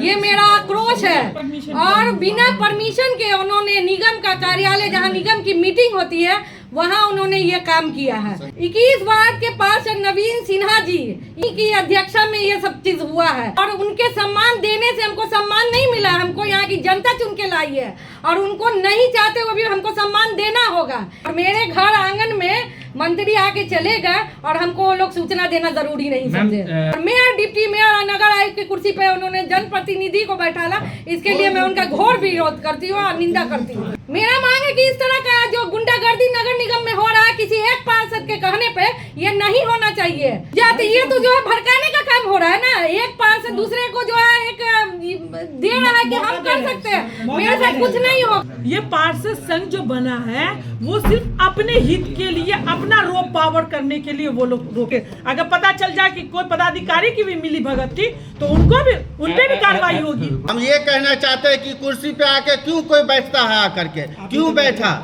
ये मेरा आक्रोश है। और बिना परमिशन के उन्होंने निगम का कार्यालय, जहाँ निगम की मीटिंग होती है, वहाँ उन्होंने ये काम किया है। 21 वार्ड के पार्षद नवीन सिन्हा जी की अध्यक्षता में ये सब चीज हुआ है और उनके सम्मान देने से हमको सम्मान नहीं मिला। हमको यहाँ की जनता चुन के लाई है और उनको नहीं चाहते हुए भी हमको सम्मान देना होगा। और मेरे घर आंगन में मंत्री आके चले गए और हमको वो लोग सूचना देना जरूरी नहीं समझे। मेयर, डिप्टी मेयर और नगर आयुक्त की कुर्सी पे उन्होंने जनप्रतिनिधि को बैठाला, इसके लिए मैं उनका घोर विरोध करती हूँ और निंदा करती हूँ। मेरा मांग है कि इस तरह का जो गुंडागर्दी नगर निगम में हो रहा है, किसी एक पार्षद के कहने पे ये नहीं होना चाहिए। ये तो जो है भड़काने का काम हो रहा है ना। एक पार्षद दूसरे को जो है एक दे रहा है कि हम कर सकते हैं, मेरे साथ कुछ नहीं हो। ये पार्षद संघ जो बना है वो सिर्फ अपने हित के लिए, अपना रो पावर करने के लिए वो लोग रोके। अगर पता चल जाए कि कोई पदाधिकारी की भी मिली भगत थी तो उनको भी, उन पे भी कार्रवाई होगी। हम ये कहना चाहते हैं कि कुर्सी पे आके क्यों कोई बैठता है, आकर के क्यों बैठा?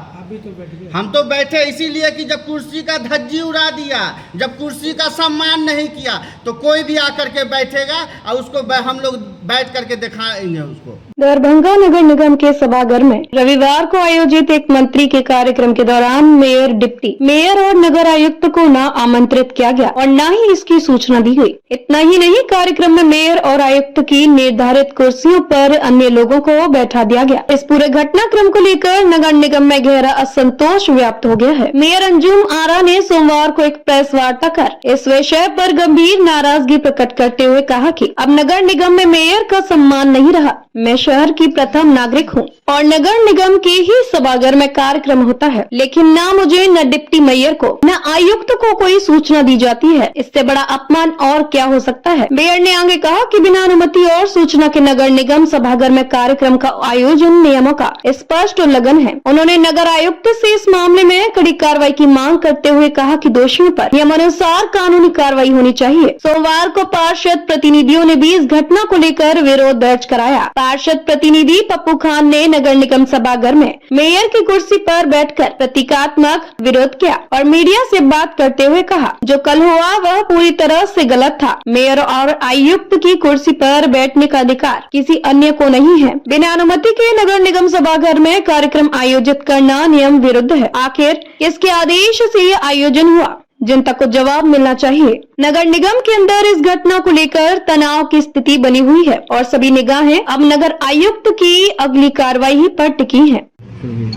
हम तो बैठे इसीलिए कि जब कुर्सी का धज्जी उड़ा दिया, जब कुर्सी का सम्मान नहीं किया, तो कोई भी आकर के बैठेगा और उसको हम लोग बैठ करके दिखाएंगे उसको। दरभंगा नगर निगम के सभागार में रविवार को आयोजित एक मंत्री के कार्यक्रम के दौरान मेयर, डिप्टी मेयर और नगर आयुक्त को न आमंत्रित किया गया और न ही इसकी सूचना दी गई। इतना ही नहीं, कार्यक्रम में मेयर और आयुक्त की निर्धारित कुर्सियों पर अन्य लोगों को बैठा दिया गया। इस पूरे घटनाक्रम को लेकर नगर निगम में गहरा असंतोष व्याप्त हो गया है। मेयर अंजुम आरा ने सोमवार को एक प्रेस वार्ता कर इस विषय पर गंभीर नाराजगी प्रकट करते हुए कहा कि अब नगर निगम में मेयर का सम्मान नहीं रहा। मैं शहर की प्रथम नागरिक हूँ और नगर निगम के ही सभागार में कार्यक्रम होता है, लेकिन न मुझे, न डिप्टी मेयर को, न आयुक्त को कोई सूचना दी जाती है। इससे बड़ा अपमान और क्या हो सकता है। मेयर ने आगे कहा कि बिना अनुमति और सूचना के नगर निगम सभागार में कार्यक्रम का आयोजन नियमों का स्पष्ट उल्लंघन है। उन्होंने नगर आयुक्त से इस मामले में कड़ी कार्रवाई की मांग करते हुए कहा कि दोषियों पर नियमानुसार कानूनी कार्रवाई होनी चाहिए। सोमवार को पार्षद प्रतिनिधियों ने भी इस घटना को लेकर विरोध दर्ज कराया। पार्षद प्रतिनिधि पप्पू खान ने नगर निगम सभागार में मेयर की कुर्सी पर बैठकर प्रतीकात्मक विरोध किया और मीडिया से बात करते हुए कहा, जो कल हुआ वह पूरी तरह से गलत था। मेयर और आयुक्त की कुर्सी पर बैठने का अधिकार किसी अन्य को नहीं है। बिना अनुमति के नगर निगम सभागार में कार्यक्रम आयोजित करना नियम विरुद्ध है। आखिर किसके आदेश से ये आयोजन हुआ? जनता को जवाब मिलना चाहिए। नगर निगम के अंदर इस घटना को लेकर तनाव की स्थिति बनी हुई है और सभी निगाहें अब नगर आयुक्त की अगली कार्रवाई पर टिकी हैं।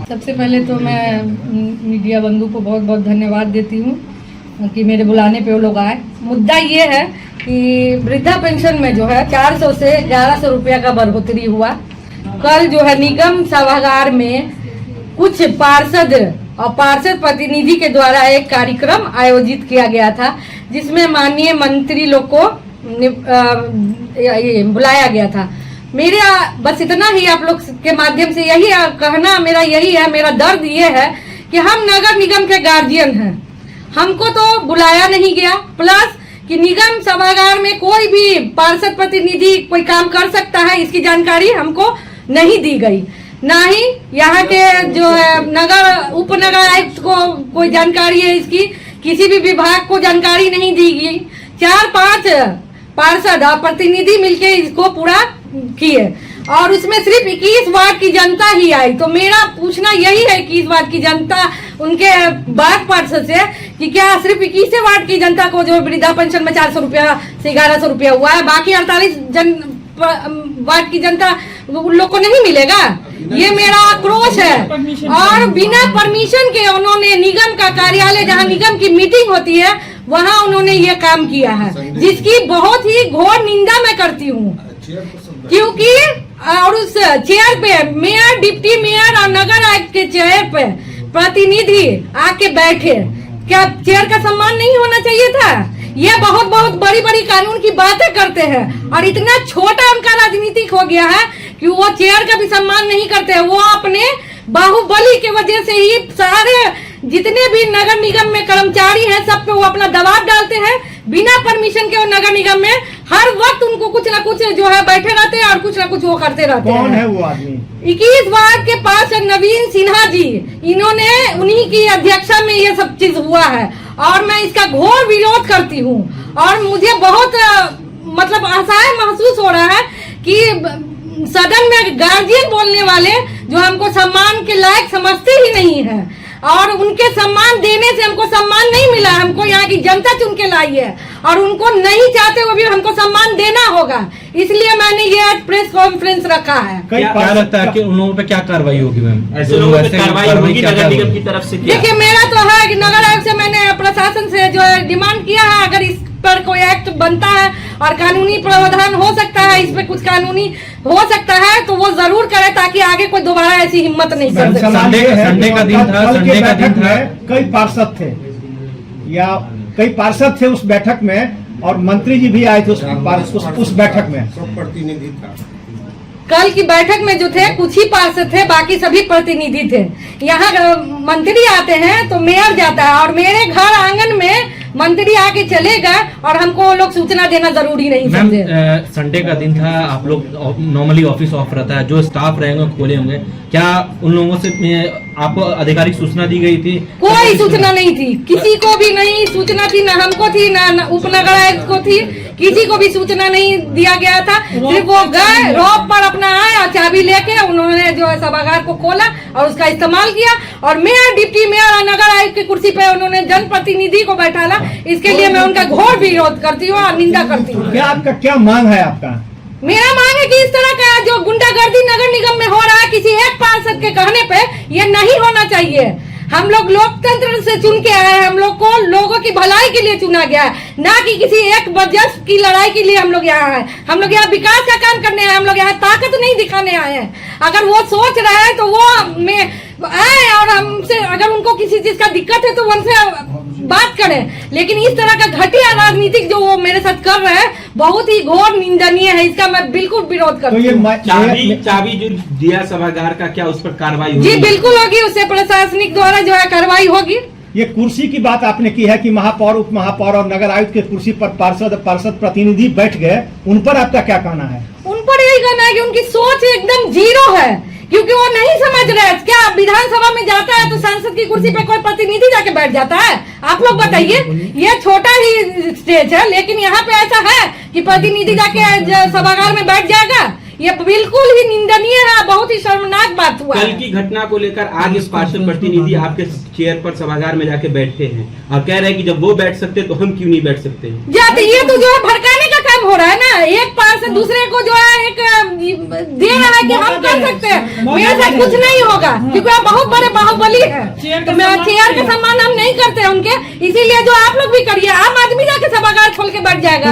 सबसे पहले तो मैं मीडिया बंधु को बहुत बहुत धन्यवाद देती हूँ कि मेरे बुलाने पे वो लोग आए। मुद्दा ये है कि वृद्धा पेंशन में जो है 400 से 1100 रुपया का बढ़ोतरी हुआ। कल जो है निगम सभागार में कुछ पार्षद और पार्षद प्रतिनिधि के द्वारा एक कार्यक्रम आयोजित किया गया था, जिसमें माननीय मंत्री लोग को बुलाया गया था। मेरे बस इतना ही आप लोग के माध्यम से यही कहना मेरा यही है, मेरा दर्द ये है कि हम नगर निगम के गार्जियन हैं, हमको तो बुलाया नहीं गया। प्लस कि निगम सभागार में कोई भी पार्षद प्रतिनिधि कोई काम कर सकता है, इसकी जानकारी हमको नहीं दी गई। ना ही यहाँ के जो है नगर उप नगर आयुक्त को कोई जानकारी है इसकी, किसी भी विभाग को जानकारी नहीं दी गई। 4-5 पार्षद और प्रतिनिधि मिलके इसको पूरा किए और उसमें सिर्फ 21 वार्ड की जनता ही आई। तो मेरा पूछना यही है 21 वार्ड की जनता, उनके वार्ड पार्षद से कि क्या सिर्फ 21 वार्ड की जनता को जो वृद्धा पेंशन में 400 रुपया से 1100 रुपया हुआ है, बाकी 48 वार्ड की जनता उन लोग को नहीं मिलेगा? ये मेरा आक्रोश है। और बिना परमिशन के उन्होंने निगम का कार्यालय, जहाँ निगम की मीटिंग होती है, वहाँ उन्होंने ये काम किया है, जिसकी बहुत ही घोर निंदा मैं करती हूँ। क्योंकि और उस चेयर पे मेयर, डिप्टी मेयर और नगर आयुक्त के चेयर पे प्रतिनिधि आके बैठे, क्या चेयर का सम्मान नहीं होना चाहिए था? ये बहुत बहुत बड़ी बड़ी कानून की बातें करते हैं और इतना छोटा उनका राजनीतिक हो गया है कि वो चेयर का भी सम्मान नहीं करते। वो अपने बाहुबली की वजह से ही सारे जितने भी नगर निगम में कर्मचारी हैं सब पे वो अपना दबाव डालते हैं। बिना परमिशन के वो नगर निगम में हर वक्त उनको कुछ ना कुछ जो है बैठे रहते हैं और कुछ ना कुछ वो करते रहते हैं। कौन है वो आदमी? 21 वार्ड के पार्षद नवीन सिन्हा जी, इन्होंने उन्हीं की अध्यक्षता में ये सब चीज हुआ है और मैं इसका घोर विरोध करती हूँ। और मुझे बहुत मतलब असहाय महसूस हो रहा है कि सदन में गार्जियन बोलने वाले जो हमको सम्मान के लायक समझते ही नहीं है, और उनके सम्मान देने से हमको सम्मान नहीं मिला। हमको यहाँ की जनता चुन के लाई है और उनको नहीं चाहते वो भी हमको सम्मान देना होगा, इसलिए मैंने ये आज प्रेस कॉन्फ्रेंस रखा है। क्या लगता है कि उन लोगों पे क्या कार्रवाई होगी मैम? ऐसे लोगों पे कार्रवाई होगी नगर निगम की तरफ से? देखिए, मेरा तो है कि नगर आयोग से मैंने प्रशासन से जो है डिमांड किया है, अगर इस पर कोई एक्ट बनता है और कानूनी प्रावधान हो सकता है, इस पे कुछ कानूनी हो सकता है तो वो जरूर करे, ताकि आगे कोई दोबारा ऐसी हिम्मत नहीं कर सके। संडे का दिन था, कई पार्षद थे या कई पार्षद थे उस बैठक में, और मंत्री जी भी आए थे उस बैठक में। प्रतिनिधि था। कल की बैठक में जो थे कुछ ही पार्षद थे, बाकी सभी प्रतिनिधि थे। यहाँ मंत्री आते हैं तो मेयर जाता है, और मेरे घर आंगन में मंत्री आके चलेगा और हमको वो लोग सूचना देना जरूरी नहीं समझे। संडे का दिन था, आप लोग नॉर्मली ऑफिस ऑफ रहता है, जो स्टाफ रहेंगे खोले होंगे, क्या उन लोगों से आपको आधिकारिक सूचना दी गई थी? कोई सूचना नहीं थी, किसी को भी नहीं सूचना थी, ना हमको थी ना उपनगर आयुक्त को थी, किसी को भी सूचना नहीं दिया गया था। सिर्फ वो गए रोप पर अपना आए और चाबी लेके उन्होंने जो है सभागार को खोला और उसका इस्तेमाल किया, और मेयर, डिप्टी मेयर और नगर आयुक्त की कुर्सी पे उन्होंने जनप्रतिनिधि को बैठाला। इसके लिए मैं उनका घोर विरोध करती हूँ और निंदा करती हूँ। क्या आपका क्या मांग है आपका? मेरा मांग है कि इस तरह का जो गुंडागर्दी नगर निगम में हो रहा है, किसी एक पार्षद के कहने पे ये नहीं होना चाहिए। हम लोग लोकतंत्र से चुन के आए हैं, हम लोग को लोगों की भलाई के लिए चुना गया है, ना कि किसी एक वजह की लड़ाई के लिए हम लोग यहाँ आए। हम लोग यहाँ विकास का काम करने आए, हम लोग यहाँ ताकत नहीं दिखाने आए हैं। अगर वो सोच रहे हैं तो वो में आए और हमसे, अगर उनको किसी चीज का दिक्कत है तो उनसे बात करें, लेकिन इस तरह का घटिया राजनीतिक जो वो मेरे साथ कर रहे हैं बहुत ही घोर निंदनीय है। इसका मैं बिल्कुल विरोध करती हूँ। चाबी जो दिया सभागार का, क्या उस पर कार्रवाई होगी? जी बिल्कुल होगी, उससे प्रशासनिक द्वारा जो है कार्रवाई होगी। ये कुर्सी की बात आपने की है कि महापौर, उप महापौर और नगर आयुक्त के कुर्सी पर पार्षद प्रतिनिधि बैठ गए, उन पर आपका क्या कहना है? उन पर यही कहना है कि उनकी सोच एकदम जीरो है, क्योंकि वो नहीं समझ रहे। क्या विधानसभा में जाता है तो सांसद की कुर्सी पे कोई प्रतिनिधि जाके बैठ जाता है? आप लोग बताइए, ये छोटा ही स्टेज है, लेकिन यहाँ पे ऐसा है कि प्रतिनिधि जाके सभागार में बैठ जाएगा? ये बिल्कुल ही निंदनीय है, बहुत ही शर्मनाक बात हुआ। कल की घटना को लेकर आज इस पार्षद प्रतिनिधि आपके चेयर पर सभागार में जाके बैठे हैं और कह रहे हैं कि जब वो बैठ सकते तो हम क्यों नहीं बैठ सकते? जाते ये तो जो है भड़काने का काम हो रहा है ना, एक पार्षद दूसरे को जो है एक दे रहा है कि हम कर सकते हैं, मेरे साथ कुछ नहीं होगा, क्योंकि आप बहुत बड़े बाहुबली है। तो मैं चेयर का सम्मान हम नहीं करते उनके, इसीलिए जो आप लोग भी करिए, आम आदमी जाके सभागार खोल के बैठ जाएगा।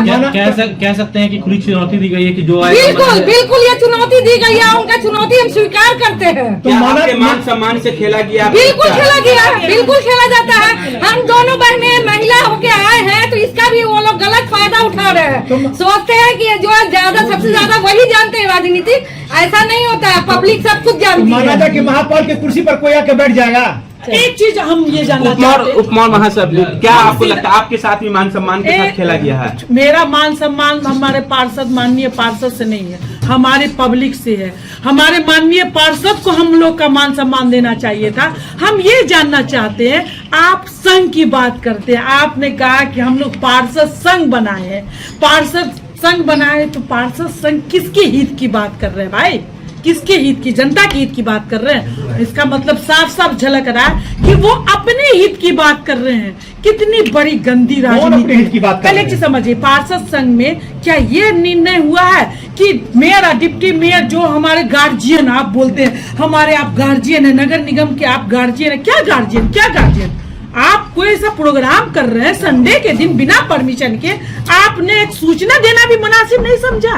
कह सकते हैं कि खुली चुनौती दी गई है कि जो बिल्कुल बिल्कुल ये चुनौती दी गई है, उनका चुनौती हम स्वीकार करते हैं। तो आपके मान सम्मान से खेला गया? बिल्कुल खेला गया, बिल्कुल खेला जाता है। हम दोनों बहनें महिला होके आए हैं तो इसका भी वो लोग गलत फायदा उठा रहे हैं। सोचते हैं कि जो है ज्यादा, सबसे ज्यादा वही जानते हैं राजनीति, ऐसा नहीं होता है, पब्लिक सब कुछ जानती है। माना जाए कि महापौर की कुर्सी पर कोई आके बैठ जाएगा? एक चीज हम ये जानना चाहते हैं, उपमौर महासचिव, क्या आपको लगता है आपके साथ भी मान सम्मान के साथ खेला गया है? मेरा मान सम्मान हमारे पार्षद, माननीय पार्षद से नहीं है, हमारे पब्लिक से है। हमारे माननीय पार्षद को हम लोग का मान सम्मान देना चाहिए था। हम ये जानना चाहते हैं, आप संघ की बात करते हैं, आपने कहा कि हम लोग पार्षद संघ बनाए हैं, पार्षद संघ बनाए, तो पार्षद संघ किसके हित की बात कर रहे हैं भाई? किसके हित की? जनता के हित की बात कर रहे हैं। इसका मतलब साफ साफ झलक रहा है कि वो अपने हित की बात कर रहे हैं। कितनी बड़ी गंदी राजनीति हित की बात कर रहे हैं? पहले चीज समझिए, पार्षद संघ में क्या ये निर्णय हुआ है कि मेयर और डिप्टी मेयर जो हमारे गार्जियन, आप बोलते हैं हमारे आप गार्जियन है, नगर निगम के आप गार्जियन है? क्या गार्जियन, क्या गार्जियन? आप कोई ऐसा प्रोग्राम कर रहे हैं संडे के दिन बिना परमिशन के, आपने एक सूचना देना भी मुनासिब नहीं समझा,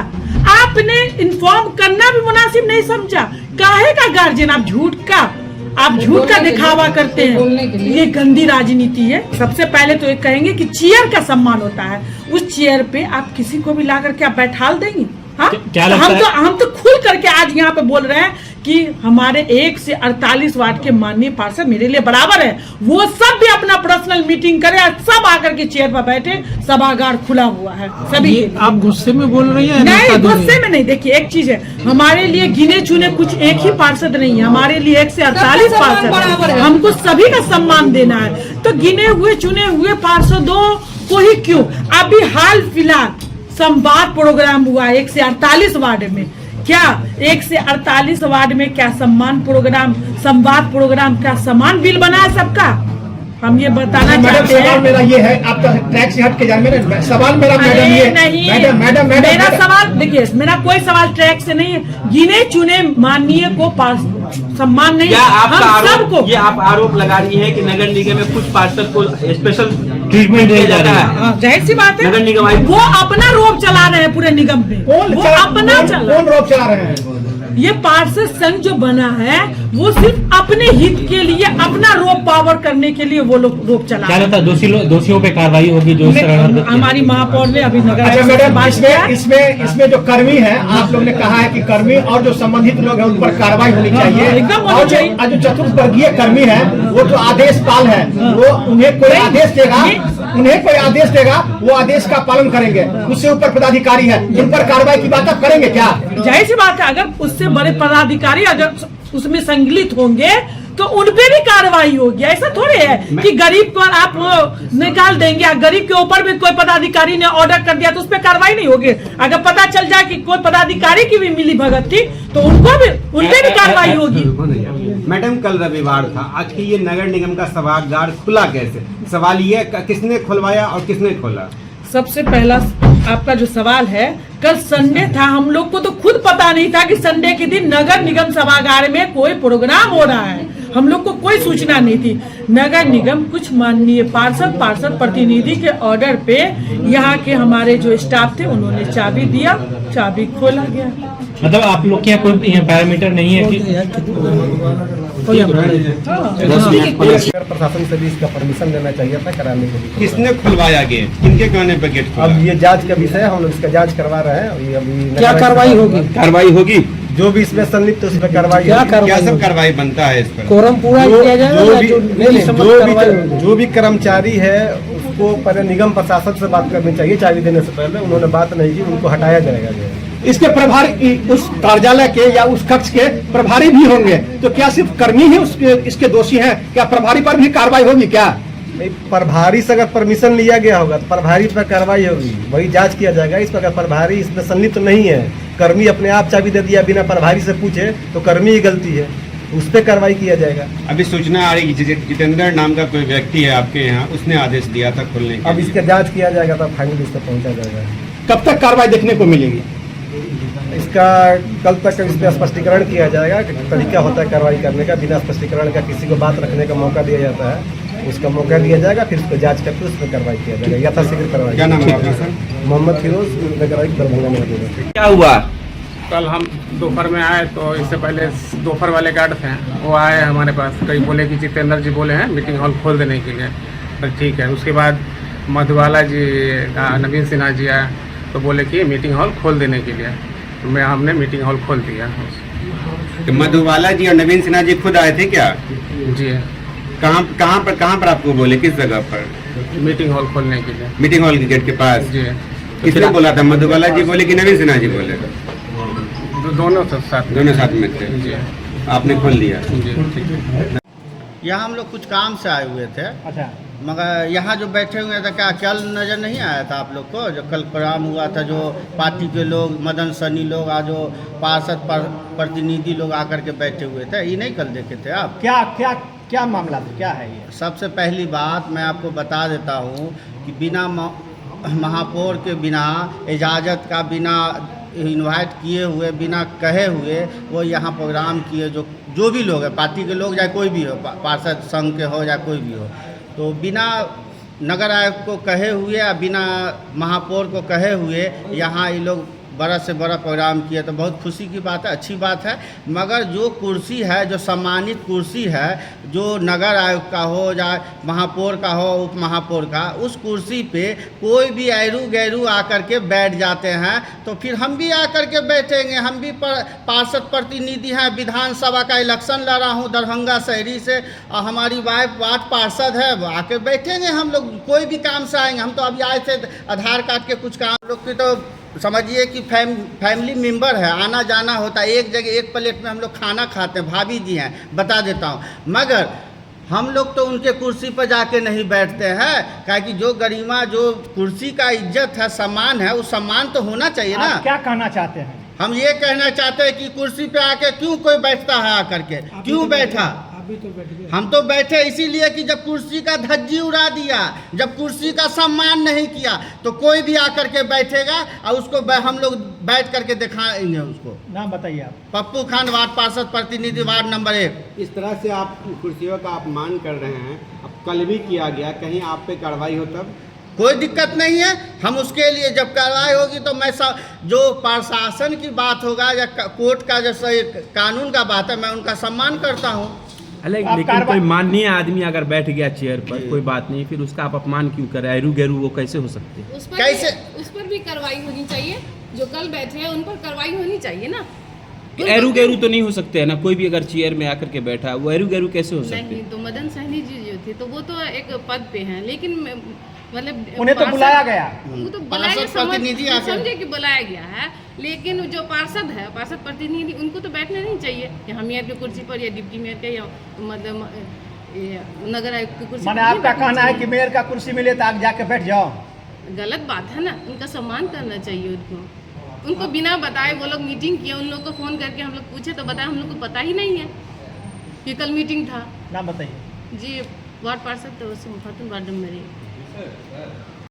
आपने इन्फॉर्म करना भी मुनासिब नहीं समझा। काहे का गार्जियन? आप झूठ का दिखावा करते हैं, ये गंदी राजनीति है। सबसे पहले तो एक कहेंगे कि चेयर का सम्मान होता है, उस चेयर पे आप किसी को भी ला करके आप बैठाल देंगे? हाँ, हम तो खुल करके आज यहाँ पे बोल रहे हैं कि हमारे 1 से 48 वार्ड के माननीय पार्षद मेरे लिए बराबर है। वो सब भी अपना पर्सनल मीटिंग करे, सब आकर के चेयर पर बैठे, सभागार खुला हुआ है सभी। आप गुस्से में बोल रही हैं? नहीं, गुस्से में नहीं। देखिए एक चीज है, हमारे लिए गिने चुने कुछ एक ही पार्षद नहीं है, हमारे लिए 1 से 48 पार्षद, हमको सभी का सम्मान देना है। तो गिने हुए चुने हुए पार्षदों को ही क्यों? अभी हाल फिलहाल संवाद प्रोग्राम हुआ 1 से 48 वार्ड में। क्या 1 से 48 वार्ड में क्या संवाद प्रोग्राम क्या समान बिल बना है सबका? हम ये बताना मैडम चाहते सवाल हैं। मेरा ये है, आपका ट्रैक से हट के जाए, मेरा सवाल मेरा मैडम अरे ये नहीं, मैडम मेरा सवाल देखिए, मेरा कोई सवाल ट्रैक से नहीं है। गिने चुने माननीय को सम्मान नहीं, क्या आपका हम सबको ये आप आरोप लगा रही है कि नगर निगम में कुछ पार्षद को स्पेशल ट्रीटमेंट दिया जा रहा है? जाहिर सी बात है, नगर निगम आयुक्त वो अपना रोब चला रहे हैं पूरे निगम पे, वो अपना चला। कौन रोक चला रहे हैं? ये पार्षद संघ जो बना है वो सिर्फ अपने हित के लिए, अपना रोब पावर करने के लिए वो लोग रोब चला क्या रहे हैं। लगता है दोषियों पे कार्रवाई होगी जो इस तरह हरकत की? हमारी महापौर ने अभी नगर अच्छा आयुक्त से मैडम, बात किया। इसमें जो कर्मी है, आप लोग ने कहा है कि कर्मी और जो संबंधित लोग हैं उन पर कार्रवाई होनी चाहिए। एकदम होनी और चाहिए। जो चतुर्थवर्गीय कर्मी है, वो जो आदेश पाल है, वो उन्हें कोई आदेश देगा, वो आदेश का पालन करेंगे। उससे ऊपर पदाधिकारी है, उन पर कार्रवाई की बात आप करेंगे क्या? जाहिर सी बात है, अगर उससे बड़े पदाधिकारी अगर उसमें संगलित होंगे तो उन पे भी कार्रवाई होगी। ऐसा थोड़ी है कि गरीब पर आप वो निकाल देंगे, गरीब के ऊपर भी कोई पदाधिकारी ने ऑर्डर कर दिया तो उस पर कार्रवाई नहीं होगी। अगर पता चल जाए कि कोई पदाधिकारी की भी मिली भगत थी तो उन पे भी कार्रवाई होगी। मैडम, कल रविवार था, आज की ये नगर निगम का सभागार खुला कैसे? सवाल ये किसने खुलवाया और किसने खोला? सबसे पहला आपका जो सवाल है, कल संडे था, हम लोग को तो खुद पता नहीं था कि संडे के दिन नगर निगम सभागार में कोई प्रोग्राम हो रहा है। हम लोग को कोई सूचना नहीं थी। नगर निगम कुछ माननीय पार्षद प्रतिनिधि के ऑर्डर पे यहाँ के हमारे जो स्टाफ थे उन्होंने चाबी दिया, चाबी खोला गया। मतलब आप लोग के यहाँ कोई पैरामीटर नहीं है कि प्रशासन से भी इसका परमिशन लेना चाहिए था कराने के लिए। किसने खुलवाया गेट? किनके कहने पर गेट खुला? अब ये जांच का विषय है, हम लोग इसका जांच करवा रहे हैं। अभी क्या कार्रवाई होगी? कार्रवाई होगी, जो भी इसमें संलिप्त है उस पर कार्रवाई क्या होगी। क्या सब कार्रवाई बनता है इस पर? कोरम पूरा किया जाएगा जो या भी जो नहीं संबंधित कार्रवाई होगी? जो भी कर्मचारी है उसको पहले निगम प्रशासन से बात करनी चाहिए। चाबी देने से पहले उन्होंने बात नहीं की, उनको हटाया जाएगा। इसके प्रभारी उस कार्यालय के या उस कक्ष के प्रभारी भी होंगे, तो क्या सिर्फ कर्मी ही इसके दोषी हैं? क्या प्रभारी पर भी कार्रवाई होगी क्या? नहीं, प्रभारी से अगर परमिशन लिया गया होगा तो प्रभारी पर कार्रवाई होगी, वही जांच किया जाएगा। इस पर अगर प्रभारी इसमें संलिप्त नहीं है, कर्मी अपने आप चाबी दे दिया बिना प्रभारी से पूछे, तो कर्मी की गलती है, उस पर कार्रवाई किया जाएगा। अभी सूचना आ रही है जितेंद्र नाम का कोई व्यक्ति है आपके यहाँ, उसने आदेश दिया था खोलने के अब लिए। इसका जांच किया जाएगा तब फाइनल इस पर पहुंचा जाएगा। कब तक कार्रवाई देखने को मिलेगी? इसका कल तक इस पर स्पष्टीकरण किया जाएगा कि तरीका होता है कार्रवाई करने का। बिना स्पष्टीकरण का किसी को बात रखने का मौका दिया जाता है, उसका मौका दिया जाएगा, फिर उसको जांच करके उस पर कार्रवाई किया जाएगा, यथाशीघ्र कार्रवाई। क्या नाम है आपका सर? मोहम्मद फिरोज, नगर आयुक्त दरभंगा में। क्या हुआ? कल हम दोपहर में आए तो इससे पहले दोपहर वाले गार्ड थे, वो आए हमारे पास, कई बोले कि जितेंद्र जी बोले हैं मीटिंग हॉल खोल देने के लिए, तो ठीक है। उसके बाद मधुबाला जी, नवीन सिन्हा जी आए तो बोले कि मीटिंग हॉल खोल देने के लिए, तो हमने मीटिंग हॉल खोल दिया। तो मधुबाला जी और नवीन सिन्हा जी खुद आए थे क्या? जी, कहाँ पर आपको बोले? किस जगह पर? मीटिंग हॉल खोलने के लिए। मीटिंग हॉल के गेट के पास? जी, किसने बोला था? मधुबाला जी बोले कि नवीन सिन्हा जी बोले? दोनों साथ दोनों साथ में थे। जी आपने खोल दिया? जी, ठीक है। यहाँ हम लोग कुछ काम से आए हुए थे। अच्छा, मगर यहाँ जो बैठे हुए थे, क्या कल नज़र नहीं आया था आप लोग को? जो कल प्रोग्राम हुआ था, जो पार्टी के लोग, मदन सनी लोग, आज जो पार्षद प्रतिनिधि लोग आकर के बैठे हुए थे, ये नहीं कल देखे थे आप? क्या क्या क्या मामला था, क्या है ये? सबसे पहली बात मैं आपको बता देता हूँ कि बिना महापौर के, बिना इजाज़त का, बिना इनवाइट किए हुए, बिना कहे हुए वो यहाँ प्रोग्राम किए, जो भी लोग हैं, पार्टी के लोग, चाहे कोई भी हो, पार्षद संघ के हो या कोई भी हो, तो बिना नगर आयुक्त को कहे हुए या बिना महापौर को कहे हुए यहाँ ये लोग बड़ा से बड़ा प्रोग्राम किया, तो बहुत खुशी की बात है, अच्छी बात है। मगर जो कुर्सी है, जो सम्मानित कुर्सी है, जो नगर आयुक्त का हो या महापौर का हो, उप महापौर का, उस कुर्सी पे कोई भी ऐरू गैरू आकर के बैठ जाते हैं, तो फिर हम भी आकर के बैठेंगे। हम भी पार्षद प्रतिनिधि हैं, विधानसभा का इलेक्शन लड़ रहा हूँ दरभंगा शहरी से, और हमारी वाइफ वार्ड पार्षद है, वो आके बैठेंगे। हम लोग कोई भी काम से आएंगे। हम तो अभी आए थे आधार कार्ड के कुछ काम, लोग की तो समझिए कि फैमिली मेंबर है, आना जाना होता है, एक जगह एक प्लेट में हम लोग खाना खाते हैं, भाभी जी हैं, बता देता हूँ। मगर हम लोग तो उनके कुर्सी पर जाके नहीं बैठते हैं, क्या कि जो गरिमा, जो कुर्सी का इज्जत है, सम्मान है, वो सम्मान तो होना चाहिए ना। आप क्या कहना चाहते हैं? हम ये कहना चाहते हैं कि कुर्सी पे आके क्यों कोई बैठता है आकर के, क्यों बैठा? हम तो बैठे इसीलिए कि जब कुर्सी का धज्जी उड़ा दिया, जब कुर्सी का सम्मान नहीं किया, तो कोई भी आकर के बैठेगा और उसको हम लोग बैठ करके दिखाएंगे उसको। नाम बताइए आप। पप्पू खान, वार्ड पार्षद प्रतिनिधि, वार्ड नंबर 1। इस तरह से आप कुर्सियों का अपमान कर रहे हैं, अब कल भी किया गया, कहीं आप पे कार्रवाई हो तब? कोई दिक्कत नहीं है, हम उसके लिए जब कार्रवाई होगी तो मैं जो प्रशासन की बात होगा या कोर्ट का जैसा कानून का बात है, मैं उनका सम्मान करता हूँ। लेकिन कोई माननीय आदमी अगर बैठ गया चेयर पर, कोई बात नहीं, फिर उसका आप अपमान क्यों कर रहे हैं? एरू वो कैसे हो सकते हैं? उस पर भी कार्रवाई होनी चाहिए। जो कल बैठे हैं उन पर कार्रवाई होनी चाहिए ना। एरू तो नहीं हो सकते है ना, कोई भी अगर चेयर में आकर के बैठा, वो एरू कैसे हो सकते हैं? नहीं, तो मदन सहनी जी जो थे तो वो तो एक पद पे हैं, लेकिन मतलब उन्हें तो बुलाया गया, वो तो बुलाया, समझे कि बुलाया गया है, लेकिन जो पार्षद है, पार्षद प्रतिनिधि, उनको तो बैठना नहीं चाहिए कि हम मेयर की कुर्सी पर या डिप्टी मेयर के या मतलब नगर आयुक्त की कुर्सी। माने आपका कहना है कि मेयर का कुर्सी मिले तो आप जाके बैठ जाओ? गलत बात है ना, उनका सम्मान करना चाहिए उनको बिना बताए। वो लोग मीटिंग किए, उन लोग को फोन करके हम लोग पूछे तो बताया, हम लोग को पता ही नहीं है कि कल मीटिंग था। नाम बताइए जी। वार्ड पार्षद तो वार्ड नंबर 1।